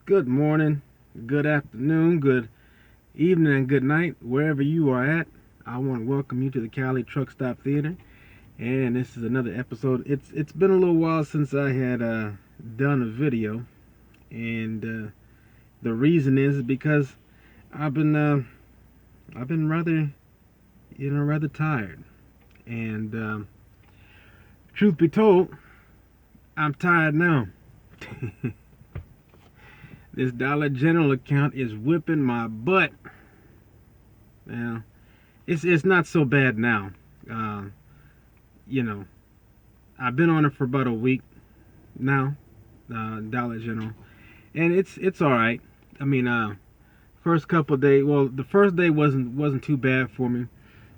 Good morning, good afternoon, good evening, and good night, wherever you are at. I want to welcome you to the Cali Truck Stop Theater, and this is another episode. It's been a little while since I had done a video, and the reason is because I've been I've been rather tired, and truth be told, I'm tired now. This Dollar General account is whipping my butt. Now, it's not so bad now. Uh, you know, I've been on it for about a week now, Dollar General, and it's all right. I mean, first couple of days, well, the first day wasn't too bad for me.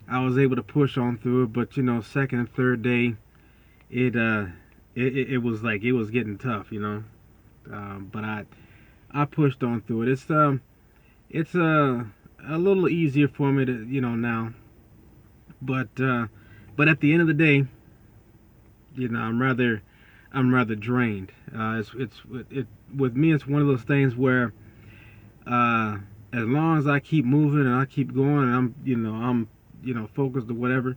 I was able to push on through it, but second and third day, it it was like it was getting tough, but I pushed on through it. It's a little easier for me to now, but but at the end of the day, I'm rather drained. It with me. It's one of those things where uh, as long as I keep moving and I keep going and I'm focused or whatever,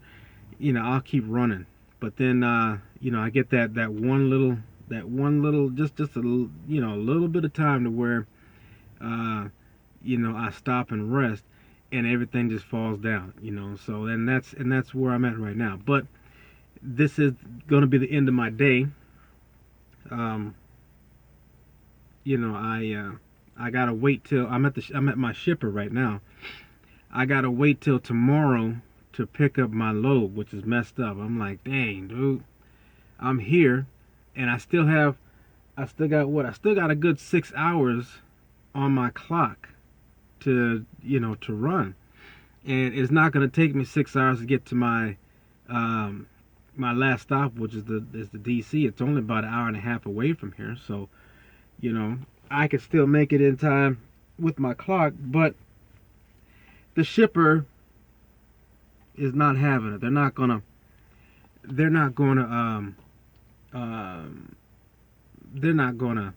I'll keep running. But then I get that one little just a little bit of time to where uh, I stop and rest and everything just falls down. So then that's where I'm at right now. But this is going to be the end of my day. Um, I gotta wait till I'm at my shipper right now. I gotta wait till tomorrow to pick up my load, which is messed up. I'm like, dang, dude, I'm here, and I still got a good 6 hours on my clock to run, and it's not gonna take me 6 hours to get to um, my last stop, which is the DC. It's only about an hour and a half away from here, so you know I could still make it in time with my clock. But the shipper is not having it. They're not gonna um they're not gonna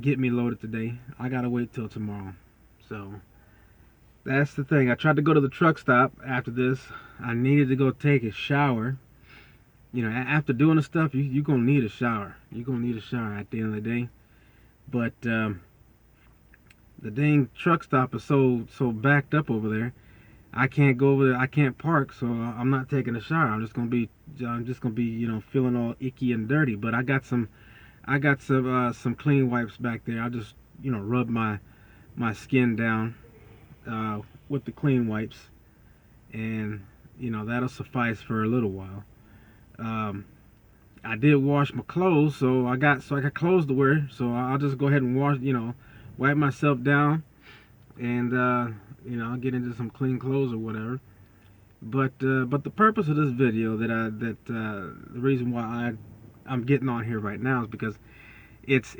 get me loaded today. I gotta wait till tomorrow. So that's the thing. I tried to go to the truck stop after this. I needed to go take a shower. After doing the stuff, you're gonna need a shower. You're gonna need a shower at the end of the day. But the dang truck stop is so backed up over there. I can't go over there. I can't park, so I'm not taking a shower. I'm just gonna be feeling all icky and dirty. But I got some clean wipes back there. I just rub my skin down with the clean wipes, and that'll suffice for a little while. Um, I did wash my clothes, so I got clothes to wear. So I'll just go ahead and wipe myself down, and I'll get into some clean clothes or whatever. But the purpose of this video the reason why I'm getting on here right now is because it's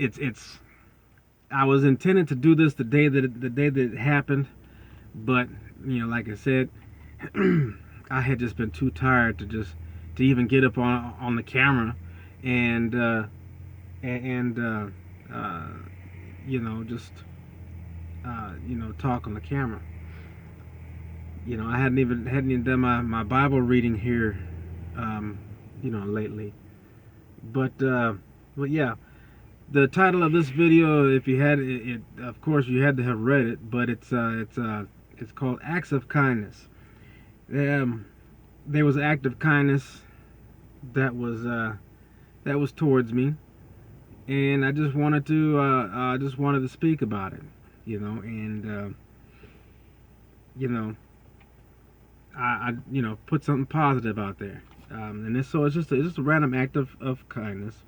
I was intending to do this the day that it happened, but like I said, I had just been too tired to even get up on the camera and and uh, just talk on the camera. I hadn't even done my Bible reading here, um, lately. But yeah, the title of this video, if you had it, of course you had to have read it, but it's called Acts of Kindness. Um, there was an act of kindness that was towards me, and I just wanted to speak about it, and you know I put something positive out there, it's just a random act of kindness,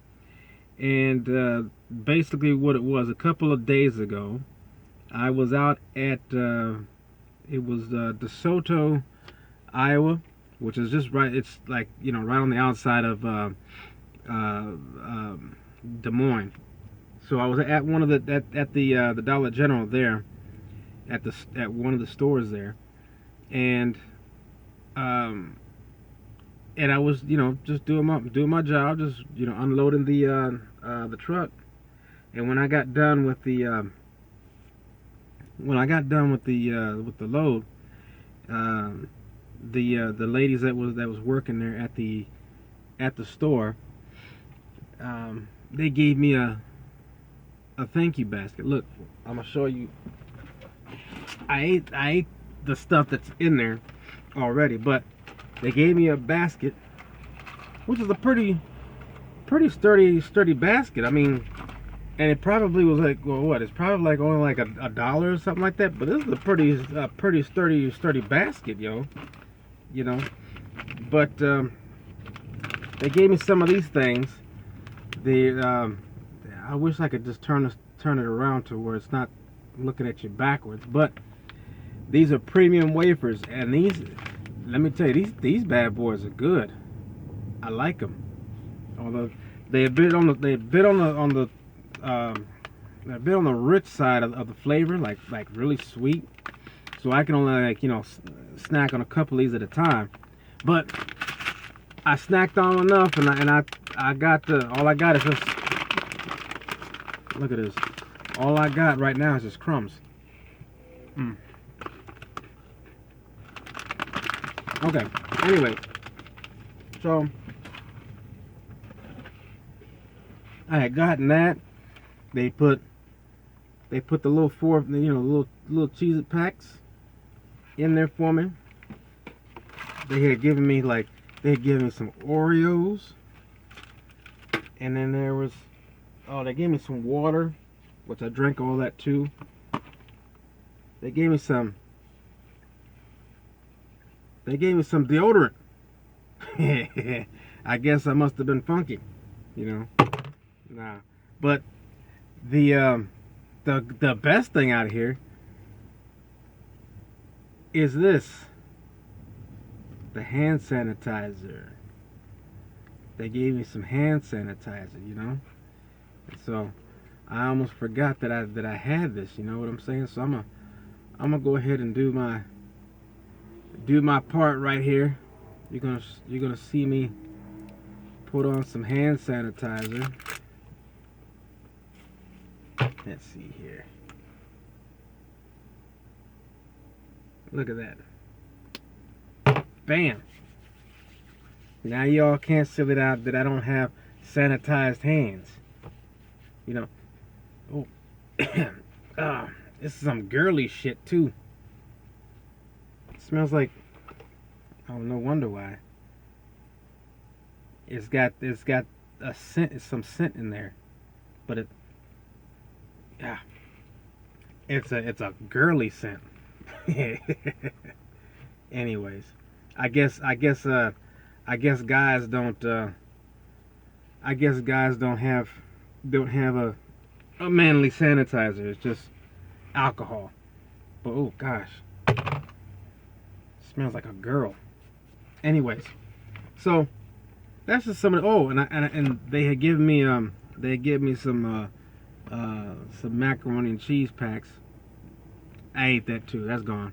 and basically what it was, a couple of days ago, I was out at it was DeSoto, Iowa, which is just right. It's like right on the outside of Des Moines. So I was at one of the Dollar General there, at one of the stores there, and um, and I was just doing my job, just unloading the truck, And when I got done with the with the load, um, the ladies that was working there at the store, they gave me a thank you basket. Look, I'm gonna show you. I ate the stuff that's in there already, but they gave me a basket, which is a pretty sturdy basket. I mean, and it probably was like, well, what? It's probably like only like a dollar or something like that. But this is a pretty sturdy basket, you know. But they gave me some of these things. The I wish I could just turn it around to where it's not looking at you backwards. But these are premium wafers, and these, let me tell you, these bad boys are good. I like them. Although they a bit on the they're a bit on the rich side of the flavor, like really sweet. So I can only snack on a couple of these at a time. But I snacked on enough, and I got all I got is just, look at this. All I got right now is just crumbs. Okay. Anyway, so I had gotten that. They put the little little Cheez-It packs in there for me. They had given me some Oreos, and then there was, they gave me some water, which I drank all that too. They gave me some deodorant. I guess I must have been funky, you know. Nah, but the best thing out of here is this: the hand sanitizer. They gave me some hand sanitizer, So I almost forgot that I had this. You know what I'm saying? So I'm gonna go ahead and do my part right here. You're gonna see me put on some hand sanitizer. Let's see here. Look at that. Bam. Now y'all can't say that I don't have sanitized hands. Oh, this is some girly shit too. It smells like, oh, no wonder why. It's got a scent, some scent in there, but it's a girly scent. Anyways, I guess guys don't have a manly sanitizer. It's just alcohol. But oh gosh, smells like a girl. Anyways, so that's just some of and they had given me some macaroni and cheese packs. I ate that too. That's gone.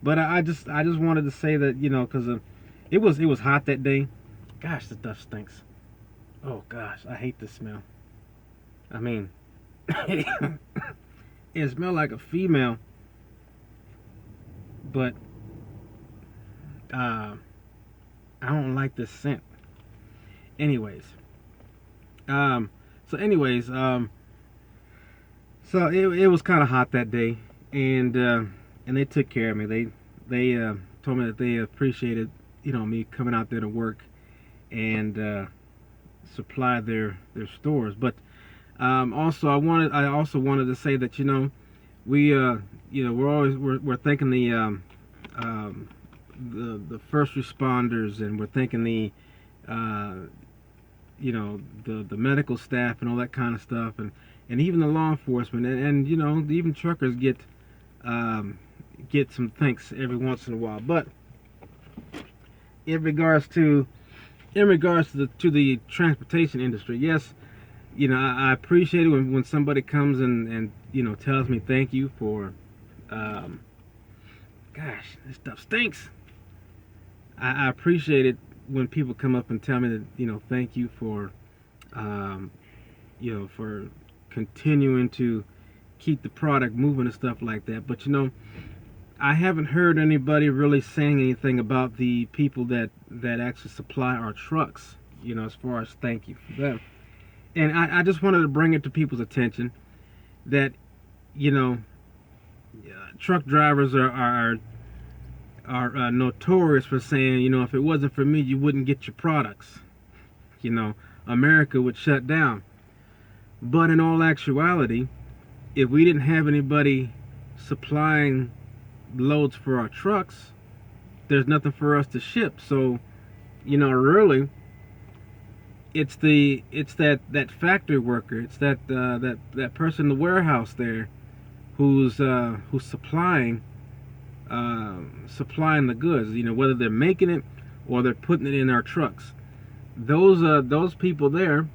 But I just wanted to say that, because it was hot that day. Gosh, the stuff stinks. Oh gosh, I hate the smell. I mean, it smelled like a female, but I don't like this scent. Anyways, so it was kind of hot that day, and they took care of me. They told me that they appreciated, me coming out there to work and supply their stores. But also I also wanted to say that, we're thanking the first responders, and we're thanking the the medical staff and all that kind of stuff, and even the law enforcement, and even truckers get some thanks every once in a while. But in regards to the transportation industry, yes, I appreciate it when somebody comes and tells me thank you for, gosh, this stuff stinks. I appreciate it when people come up and tell me that, thank you for for continuing to keep the product moving and stuff like that. But I haven't heard anybody really saying anything about the people that actually supply our trucks, as far as thank you for them. And I just wanted to bring it to people's attention that, you know, truck drivers are notorious for saying, if it wasn't for me, you wouldn't get your products. America would shut down. But in all actuality, if we didn't have anybody supplying loads for our trucks, there's nothing for us to ship. So, really, it's that factory worker, it's that person in the warehouse there who's supplying the goods. Whether they're making it or they're putting it in our trucks. Those people there,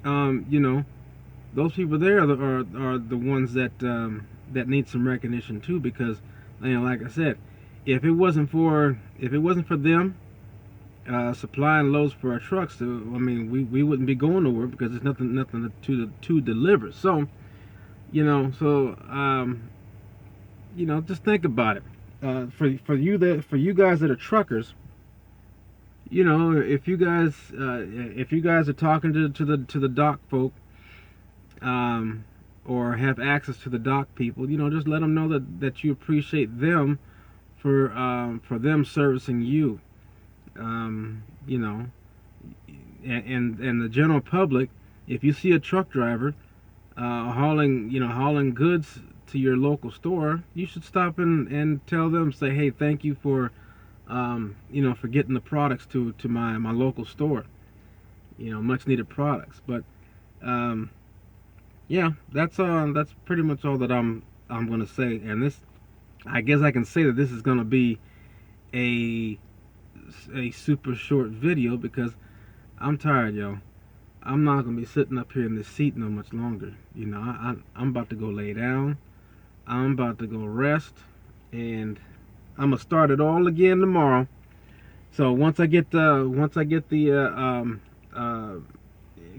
those people there are the ones that need some recognition too, because like I said, if it wasn't for them supplying loads for our trucks, we wouldn't be going nowhere, because there's nothing to deliver. So just think about it. For you guys that are truckers, if you guys are talking to the dock folk, or have access to the dock people, just let them know that you appreciate them for them servicing you. And the general public, if you see a truck driver hauling goods to your local store, you should stop and tell them, say, hey, thank you for for getting the products to my local store, much needed products. But yeah, that's pretty much all that I'm gonna say. And this, I guess I can say that this is gonna be a super short video, because I'm tired, yo. I'm not gonna be sitting up here in this seat no much longer. I'm about to go lay down. I'm about to go rest, and I'm gonna start it all again tomorrow. So once I get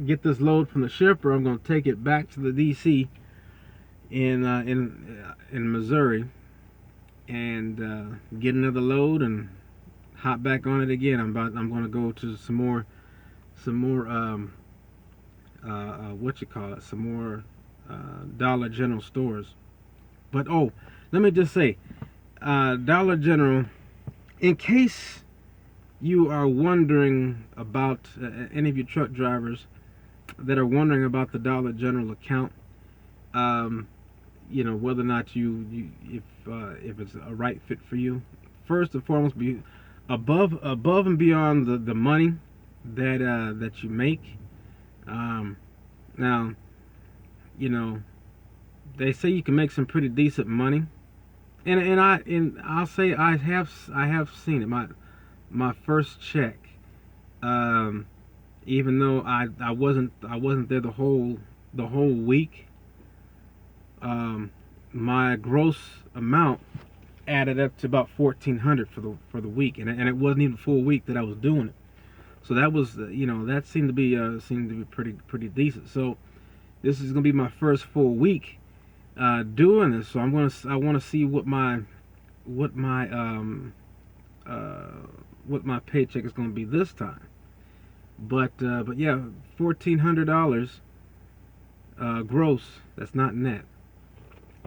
get this load from the shipper, I'm gonna take it back to the DC in Missouri, and get another load and hop back on it again. I'm gonna go to some more some more Dollar General stores. But let me just say, Dollar General, in case you are wondering about, any of you truck drivers that are wondering about the Dollar General account, whether or not if it's a right fit for you. First and foremost, be above and beyond the money that you make. Now, they say you can make some pretty decent money, and I'll say I have seen it. My first check, even though I wasn't there the whole week, my gross amount added up to about $1,400 for the week, and it wasn't even a full week that I was doing it. So that was, that seemed to be pretty decent. So this is gonna be my first full week doing this. So I want to see what my paycheck is gonna be this time. But yeah, $1,400 gross. That's not net,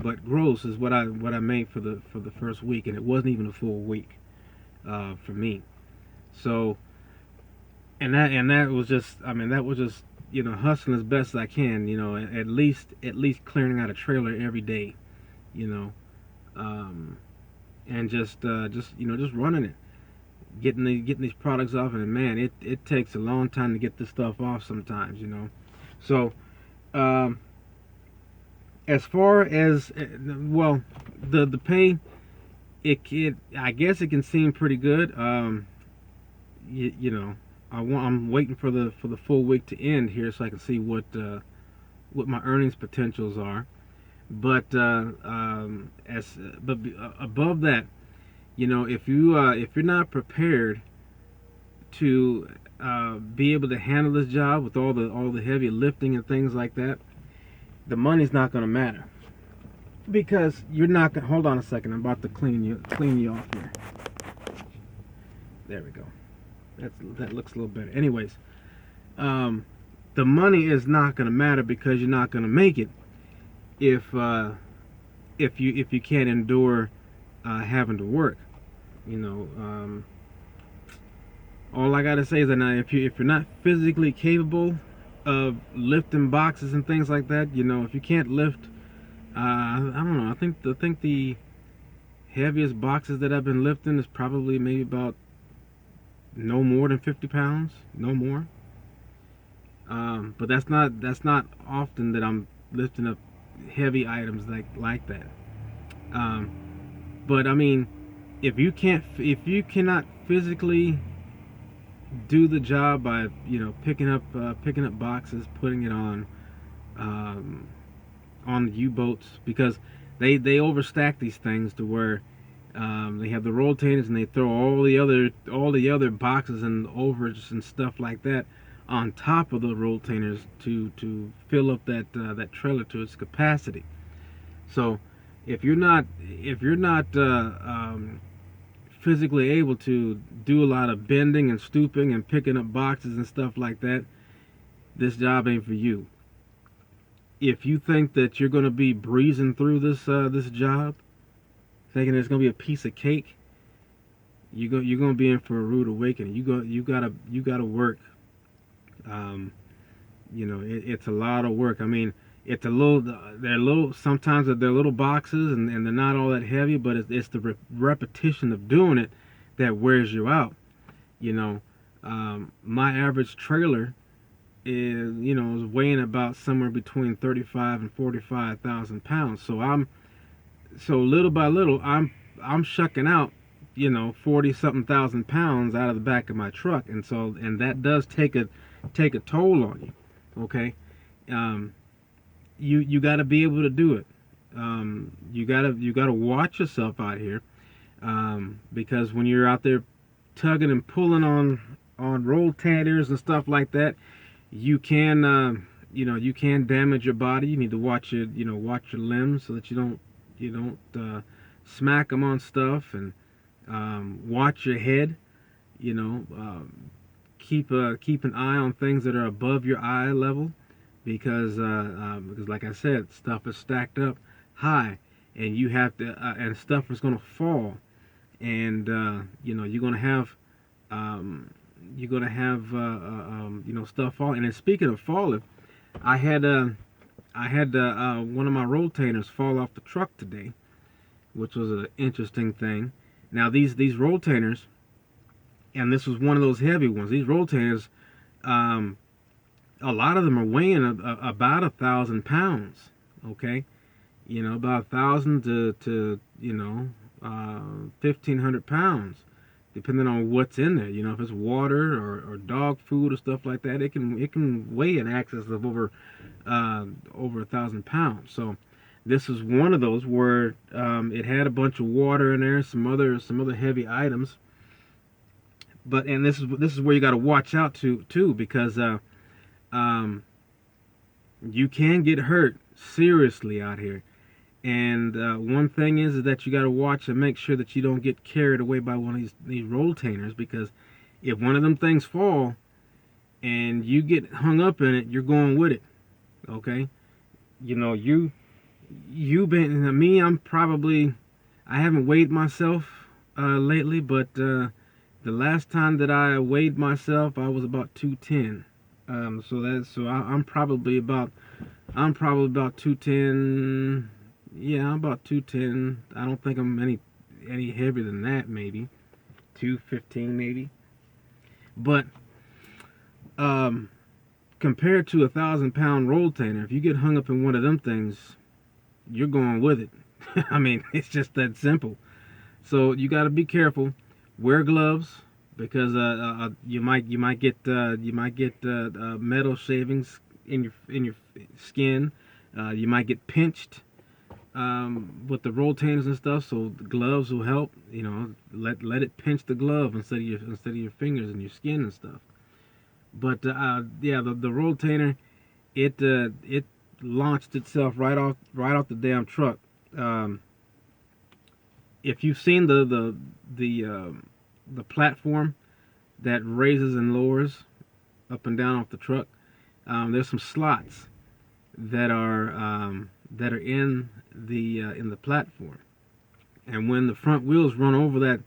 but gross is what I made for the first week, and it wasn't even a full week for me. So. And that was just, hustling as best as I can, at least clearing out a trailer every day, and just running it, getting these products off. And man, it takes a long time to get this stuff off sometimes, So, as far as the pay, I guess it can seem pretty good. I'm waiting for the full week to end here, so I can see what my earnings potentials are. But above that, if you're not prepared to be able to handle this job with all the heavy lifting and things like that, the money's not going to matter because you're not going. Hold on a second. I'm about to clean you off here. There we go. That looks a little better. Anyways, the money is not going to matter because you're not going to make it if you can't endure having to work. You know, all I gotta say is that now if you're not physically capable of lifting boxes and things like that, you know, if you can't lift, I don't know. I think the heaviest boxes that I've been lifting is probably maybe about no more than 50 pounds, no more. But that's not often that I'm lifting up heavy items like that. Um, but I mean, if you cannot physically do the job by picking up boxes, putting it um, on the U-boats, because they overstack these things to where they have the rotators and they throw all the other boxes and overs and stuff like that on top of the rotators to fill up that trailer to its capacity. So if you're not physically able to do a lot of bending and stooping and picking up boxes and stuff like that, this job ain't for you. If you think that you're going to be breezing through this job, thinking it's going to be a piece of cake, you're going to be in for a rude awakening. You gotta work. It's a lot of work. I mean, they're little, sometimes they're little boxes and they're not all that heavy, but it's the repetition of doing it that wears you out. You know, my average trailer is weighing about somewhere between 35 and 45,000 pounds. So little by little, I'm shucking out 40 something thousand pounds out of the back of my truck, and that does take a toll on you. Okay. You got to be able to do it. You gotta watch yourself out here, because when you're out there tugging and pulling on rotators and stuff like that, you can you can damage your body. You need to watch watch your limbs so that you don't smack them on stuff, and watch your head. Keep an eye on things that are above your eye level, because like I said, stuff is stacked up high, and you have to and stuff is going to fall, and you're gonna have stuff fall. And then speaking of falling, I had one of my rotators fall off the truck today, which was an interesting thing. Now these rotators, and this was one of those heavy ones. These rotators, a lot of them are weighing about 1,000 pounds. Okay, about 1,000 to 1,500 pounds, depending on what's in there. If it's water or dog food or stuff like that, it can weigh in excess of over 1,000 pounds. So this is one of those where it had a bunch of water in there, some other heavy items. And this is where you got to watch out too, because you can get hurt seriously out here. And one thing is that you got to watch and make sure that you don't get carried away by one of these rotators, because if one of them things fall and you get hung up in it, you're going with it. Okay, you been me. I haven't weighed myself lately, but the last time that I weighed myself, I was about 210. I'm probably about 210. Yeah, I'm about 210. I don't think I'm any heavier than that. Maybe 215, maybe. But compared to 1,000-pound rotator, if you get hung up in one of them things, you're going with it. I mean, it's just that simple. So you got to be careful. Wear gloves, because you might get metal shavings in your skin. You might get pinched with the rotators and stuff. So the gloves will help. Let it pinch the glove instead of your fingers and your skin and stuff. But yeah, the rotator, it launched itself right off the damn truck. Um, if you've seen the platform that raises and lowers up and down off the truck, there's some slots that are in the platform, and when the front wheels run over that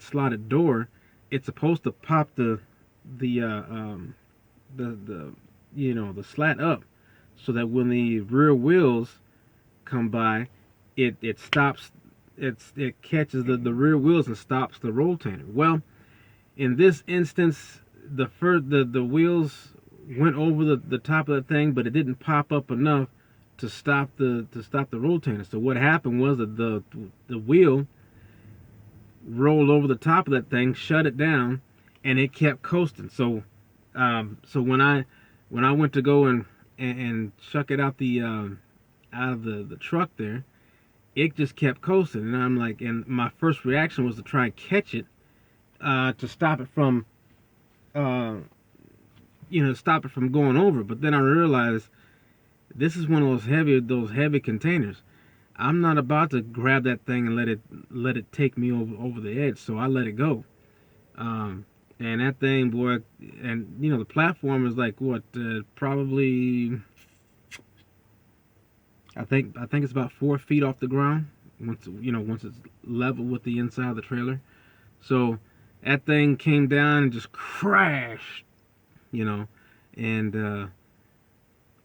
slotted door, it's supposed to pop the the the slat up, so that when the rear wheels come by, it stops. It catches the rear wheels and stops the rotator. Well, in this instance, the wheels went over the top of the thing, but it didn't pop up enough to stop the rotator. So what happened was that the wheel rolled over the top of that thing, shut it down, and it kept coasting. So when I went to go and chuck it out of the truck there, it just kept coasting, and I'm like, and my first reaction was to try and catch it, to stop it from uh, stop it from going over. But then I realized this is one of those heavy containers. I'm not about to grab that thing and let it take me over the edge, so I let it go. And that thing, boy, and the platform is like what, probably, I think it's about 4 feet off the ground once it's level with the inside of the trailer. So that thing came down and just crashed, you know, and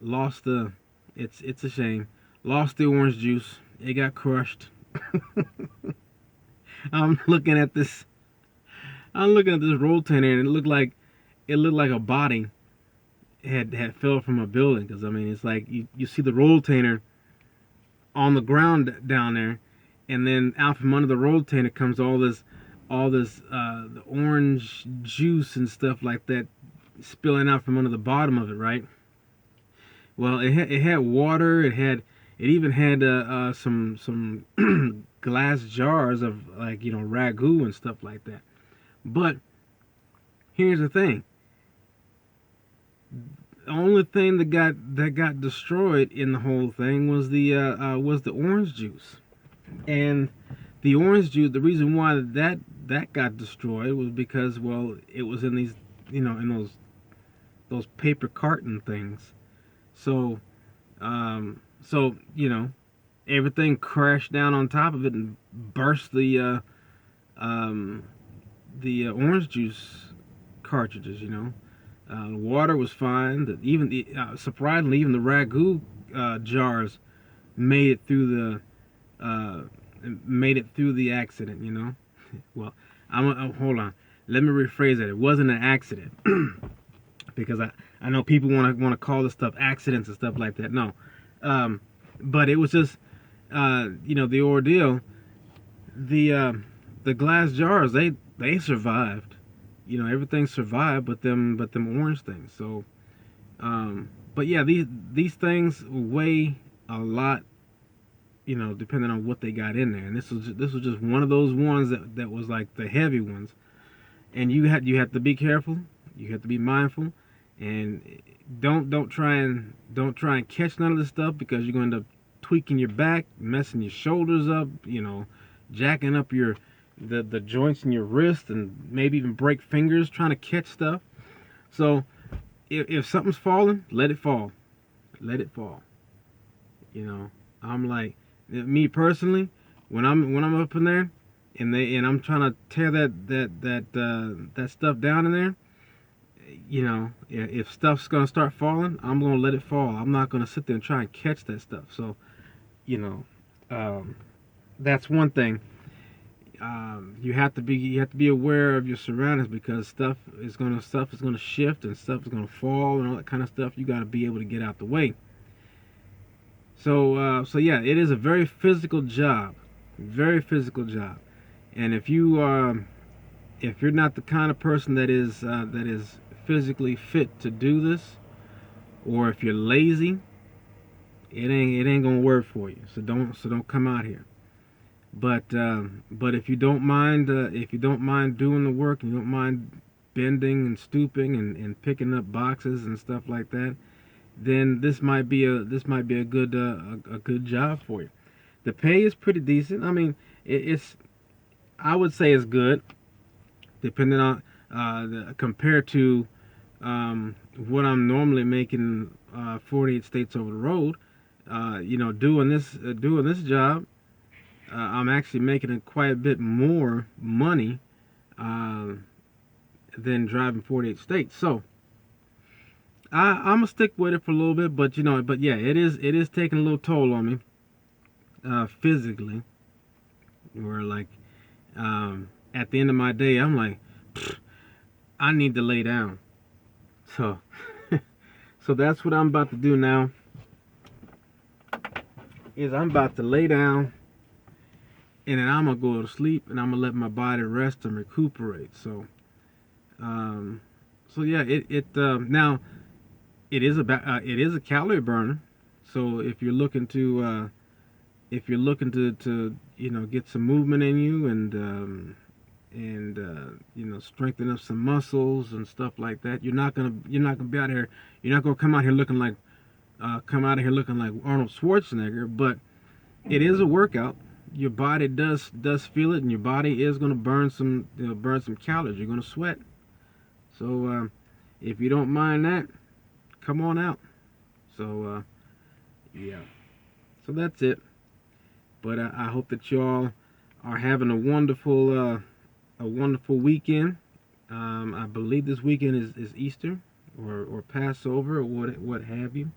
lost the. It's a shame. Lost the orange juice. It got crushed. I'm looking at this. I'm looking at this rotator, and it looked like a body had fell from a building. Because I mean, it's like you see the rotator on the ground down there, and then out from under the rotator comes all this the orange juice and stuff like that spilling out from under the bottom of it, right? Well, it had water. It even had some glass jars of, like, ragu and stuff like that. But here's the thing: the only thing that got destroyed in the whole thing was the orange juice. And the orange juice, the reason why that got destroyed was because, well, it was in these, in those paper carton things. So, everything crashed down on top of it and burst the orange juice cartridges. The water was fine. Surprisingly, even the ragu jars made it through the accident. Well, hold on. Let me rephrase that. It wasn't an accident. Because I know people want to call this stuff accidents and stuff like that. No, but it was just the ordeal. The glass jars, they survived. Everything survived, but them orange things. So, but yeah, these things weigh a lot. Depending on what they got in there. And this was just one of those ones that was like the heavy ones. And you have to be careful. You have to be mindful, and don't try and catch none of this stuff, because you're going to end up tweaking your back, messing your shoulders up, jacking up the joints in your wrist, and maybe even break fingers trying to catch stuff. So if something's falling, let it fall. Let it fall. I'm like, me personally, when I'm up in there, and I'm trying to tear that stuff down in there. If stuff's gonna start falling, I'm gonna let it fall. I'm not gonna sit there and try and catch that stuff. So, that's one thing. You have to be aware of your surroundings, because stuff is gonna shift, and stuff is gonna fall, and all that kind of stuff. You got to be able to get out the way. So yeah, it is a very physical job, and if you're not the kind of person that is physically fit to do this, or if you're lazy, it ain't gonna work for you. So don't come out here. But if you don't mind doing the work, and you don't mind bending and stooping and picking up boxes and stuff like that, then this might be a good a good job for you. The pay is pretty decent. I mean, it's I would say it's good, depending on compared to what I'm normally making 48 states over the road. Doing this job, I'm actually making quite a bit more money uh, than driving 48 states. So I'm gonna stick with it for a little bit, but yeah, it is taking a little toll on me physically. Where like at the end of my day, I'm like, I need to lay down. So so that's what I'm about to do now. Is I'm about to lay down, and then I'm gonna go to sleep, and I'm gonna let my body rest and recuperate. Um, so yeah, now it is a calorie burner. So if you're looking to get some movement in you and strengthen up some muscles and stuff like that, you're not gonna be out here. You're not gonna come out of here looking like Arnold Schwarzenegger, but it is a workout. Your body does feel it, and your body is gonna burn some calories. You're gonna sweat. So if you don't mind that, come on out. So yeah. So that's it. But I hope that y'all are having a wonderful weekend. I believe this weekend is Easter or Passover or what have you.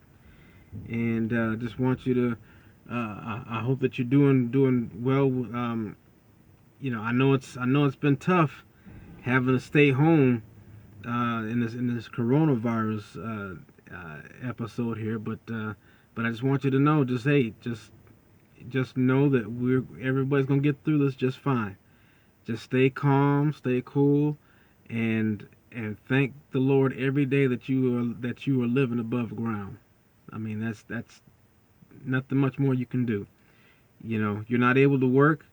And just want you to. I hope that you're doing well. I know it's been tough having to stay home in this coronavirus episode here, but I just want you to know, just know that everybody's gonna get through this just fine. Just stay calm, stay cool, and thank the Lord every day that you are living above ground. I mean, that's nothing much more you can do. You're not able to work.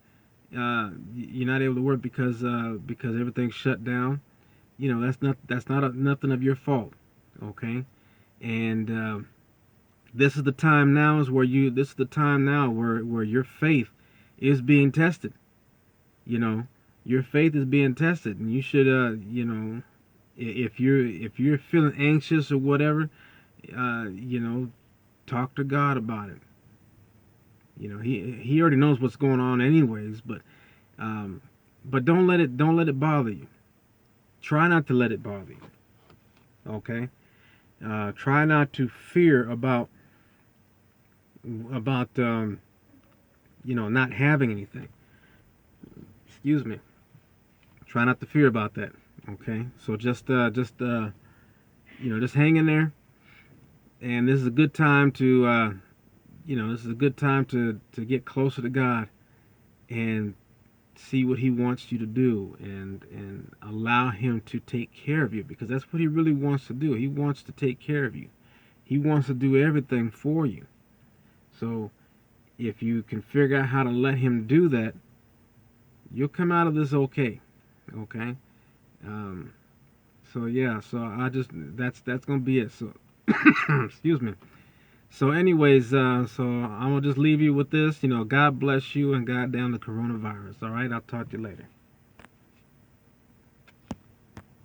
You're not able to work because everything's shut down. That's not nothing of your fault. Okay, and this is the time now where your faith is being tested. You know, your faith is being tested, and you should if you're feeling anxious or whatever, uh, you know, talk to God about it. He already knows what's going on anyways, um, but don't let it bother you. Try not to let it bother you. Okay. Try not to fear about not having anything. Excuse me. Try not to fear about that. Okay. So just hang in there. And this is a good time to get closer to God and see what He wants you to do, and allow Him to take care of you, because that's what He really wants to do. He wants to take care of you. He wants to do everything for you. So if you can figure out how to let Him do that, you'll come out of this okay. Okay. Um, so yeah. So that's gonna be it. So excuse me. So anyways, so I'm gonna just leave you with this. God bless you, and God damn the coronavirus. All right. I'll talk to you later.